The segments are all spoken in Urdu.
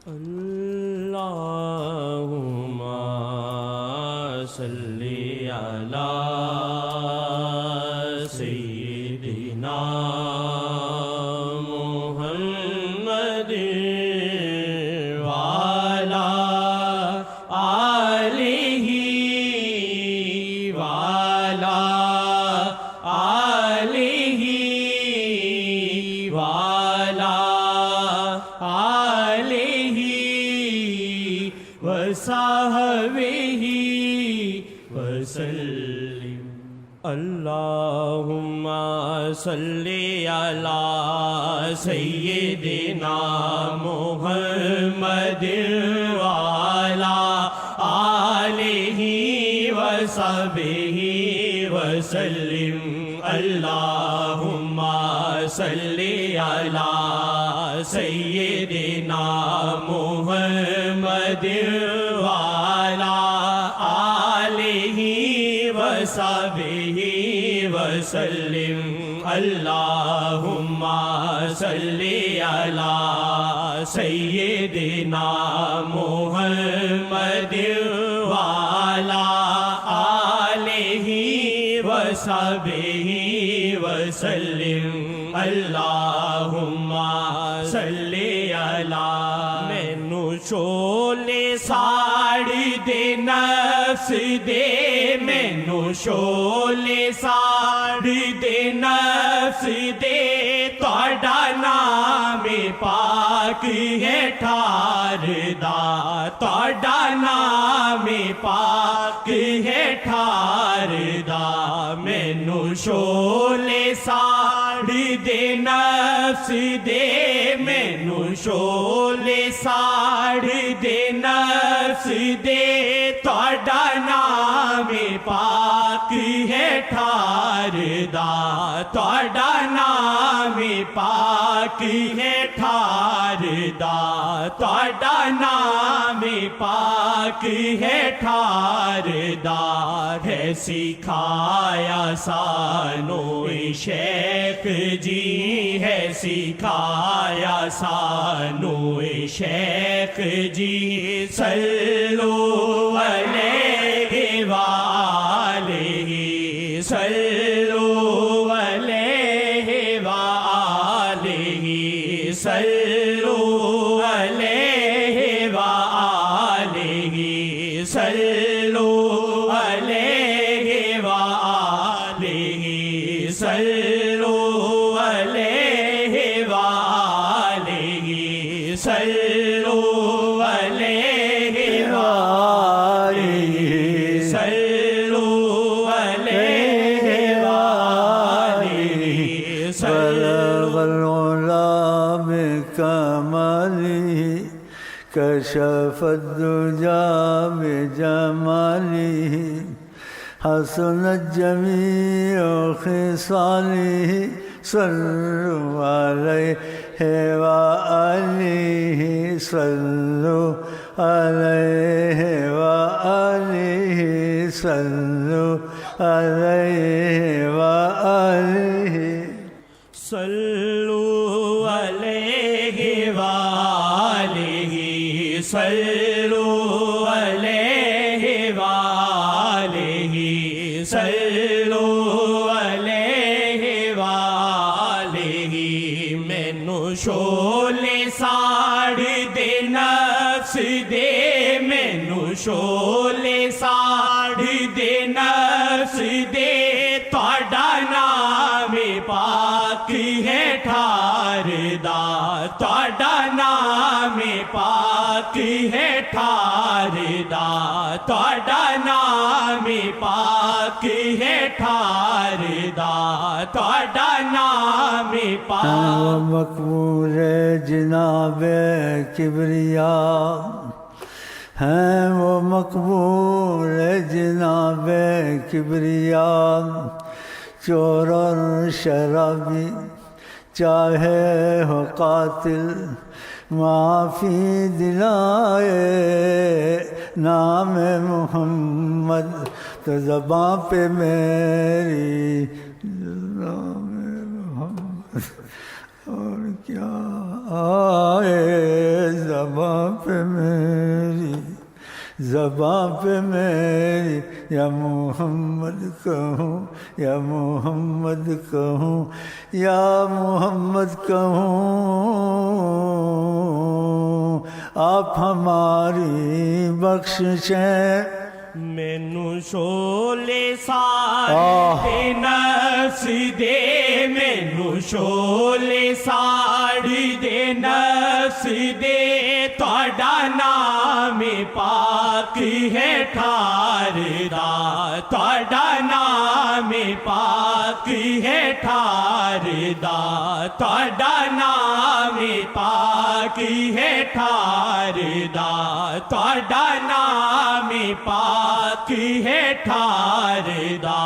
اللہم صلی علی سیدنا محمد وعلی آلہ وعلی آلہ وعلی آلہ وصحبہ وسلم۔ اللہم صلی علی سیدنا محمد وعلی آلہ وصحبہ وسلم۔ اللہم صلی علی سیدنا محمد وعلی آلہ وصحبہ وسلم۔ اللہم صلی علی سیدنا محمد وعلی آلہ وصحبہ وسلم۔ اللہم صلی علی مینو شولے ساڑی دے نفس دے، مینو شولے ساڑی دے نفس دے، تہاڈا نام پاک ہے ٹھار دا، تہاڈا نام پاک ہے ٹھار دا۔ مینو شولے ساڑی دے نفس دے، مینو شولے ساڑی دے نفس دے، تہاڈا نام پاک ہے ٹھار دا، تہاڈا نام پاک ہے ٹھار دا، تہاڈا نام پاک ہے ٹھار دا۔ ہے سکھایا سانو شیخ جی، ہے سکھایا سانو شیخ جی، صلو علیہ وآلہ، صلو علیہ وآلہ، صلو علیہ وآلہ، صلو علیہ وآلہ، صلو علیہ وآلہ، صلو علیہ وآلہ، صلو علیہ وآلہ، بلغ العلا بکمالہ، کشف الدجى بجمالہ، حسنت جميع خصاله، صلوا عليه وآله، صلوا عليه وآله، صلوا عليه وآله، صلوا علیہ وآلہ، صلوا علیہ وآلہ، صلوا علیہ وآلہ۔ مینو شولے ساڑ دے نفس دے، مینو شولے ساڑ دے نفس دے، تہاڈا نام پاک ہے ٹھار دا، تہاڈا نام پاک ہے ٹھار دا، تہاڈا نام پاک ہے ٹھار دا، تہاڈا نام پاک۔ مقبول جناب کبریا، ہیں وہ مقبول جناب کبریا، چور اور شرابی چاہے ہو قاتل، معافی دلائے نام محمد، تو زباں پہ میری نام محمد اور کیا آئے زباں زباں پہ میری یا محمد کہوں یا محمد کہوں یا محمد کہوں آپ ہماری بخشیں مینوں شولے ساڑ نفس دے مینوں شولے ساڑ دے نفس دے تہاڈا نام پاک ہے ٹھاردا تہاڈا نام پاک ہے ٹھاردا تہاڈا نام پاک ہے ٹھاردا تہاڈا نام پاک ہے ٹھاردا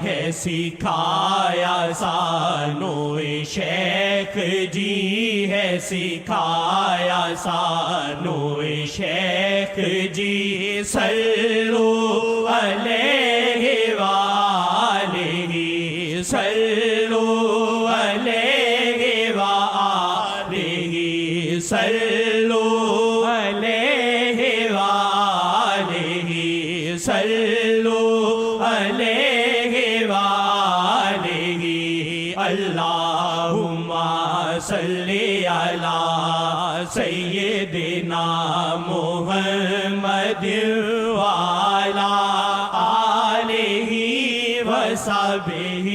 ہے سکھایا سانو شیخ جی ہے سکھایا سانو شیخ جی صلو علیہ وآلہ صلو علیہ وآلہ صلو علیہ وآلہ صلو علیہ وآلہ اللہم صلی علی سیدنا محمد وعلی آلہ وصحبہ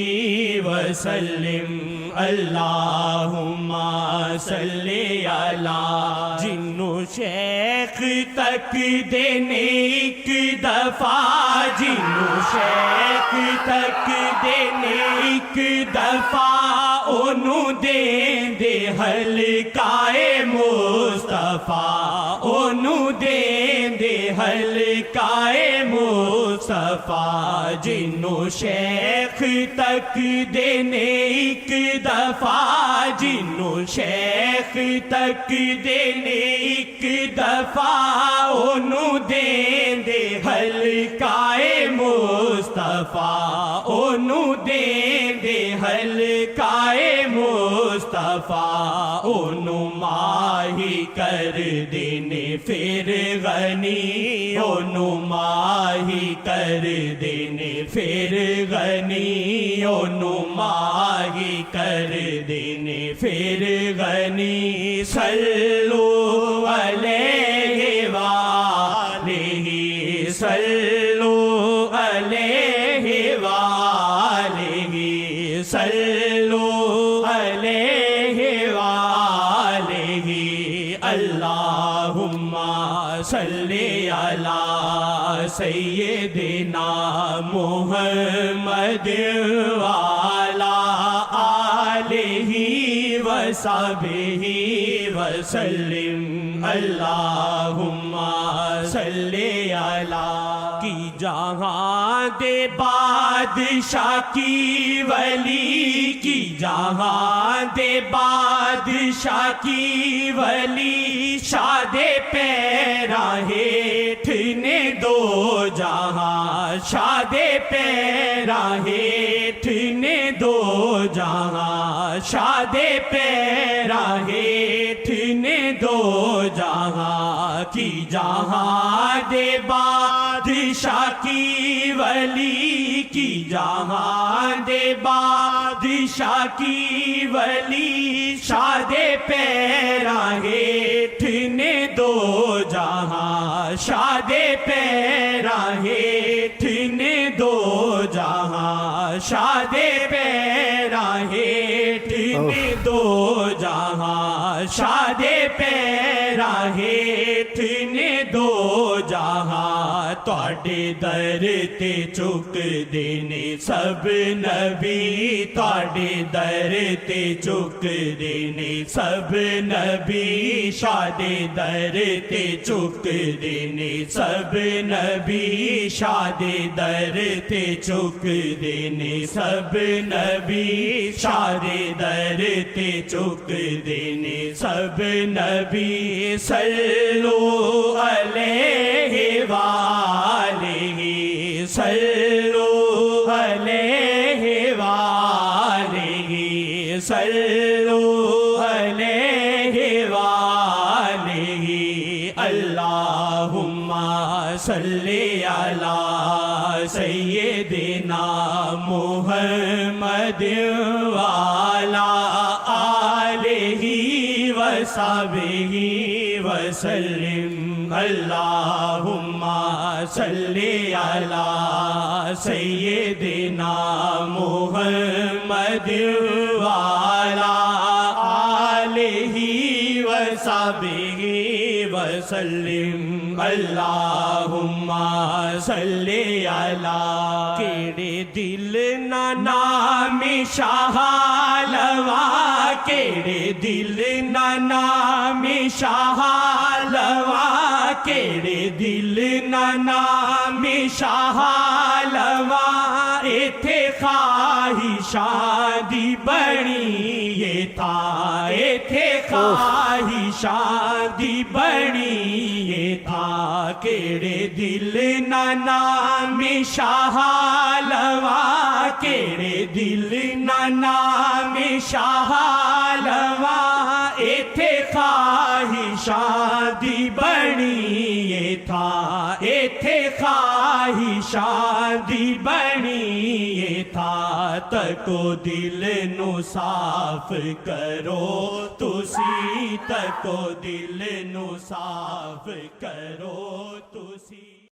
وسلم اللہم صلی علی جنوں شیخ تک دینے ایک دفعہ جنوں شیخ تک دینے ایک دفعہ انہوں دین دے حلقائے مصطفیٰ انہوں دین دے حلقائے مصطفیٰ جنوں شیخ تک دینے ایک دفعہ جنوں شیخ تک دینے ایک دفعہ انہوں دین دے حلقائے مصطفیٰ انہوں دین دے حلقائے مصطفیٰ انہوں ماہی کر دینے پھر غنی انہوں ماہی کر دینے پھر غنی انہوں ماہی کر دینے پھر غنی صلو علیہ وآلہ صلو علیہ وآلہ صلو علیہ وآلہ اللہم صلی علی سیدنا محمد وعلی آلہ وصحبہ وسلم اللہم صلی علی کی جہاں دے بادشاہ کی ولی کی جہاں دے بادشاہ کی ولی شاد پیراں ہیٹھ نے دو جہاں شاد پیراں ہیٹھ نے دو جہاں شاد پیراں ہیٹھ نے دو جہاں کی جہاں دے بادشاہ کی ولی کی جہاں دے بادشاہ کی ولی شاد پیراں ہیٹھ نے دو جہاں شاد پیراں ہیٹھ نے دو جہاں شاد پیراں ہیٹھ نے دو جہاں شاد پیراں ہیٹھ نے دو جہاں تواڈے در تے چک دینے سب نبی تواڈے در تے چک دینے سب نبی شاد در تے چک دینے سب نبی شاد در تے چک دینے سب نبی شاد در تے چک دینے سب نبی صلو علیہ وآلہ صلو علیہ وآلہ صلو علیہ وآلہ اللہم صلی علی سیدنا محمد وعلی آلہ وصحبہ وسلم اللہم صلی علی سیدنا محمد وعلی آلہ وصحبہ وسلم اللہم صلی علی کیڑے دل نا نام شاہ لوا کیڑے دل نا نام شاہ لوا کیڑے دل نا نام شاہ لوا ایتھے خواہشاں دی بڑی یہ تھا ایتھے خواہشاں دی بڑی یہ تھا کیڑے دل نا نام شاہ لوا کیڑے دل نا نام شاہ لوا ایتھے خواہشاں دی بڑی یہ تھا ایتھے خواہشاں دی بڑی یہ تھا تکو دل نو صاف کرو تسی تکو دل نو صاف کرو تسی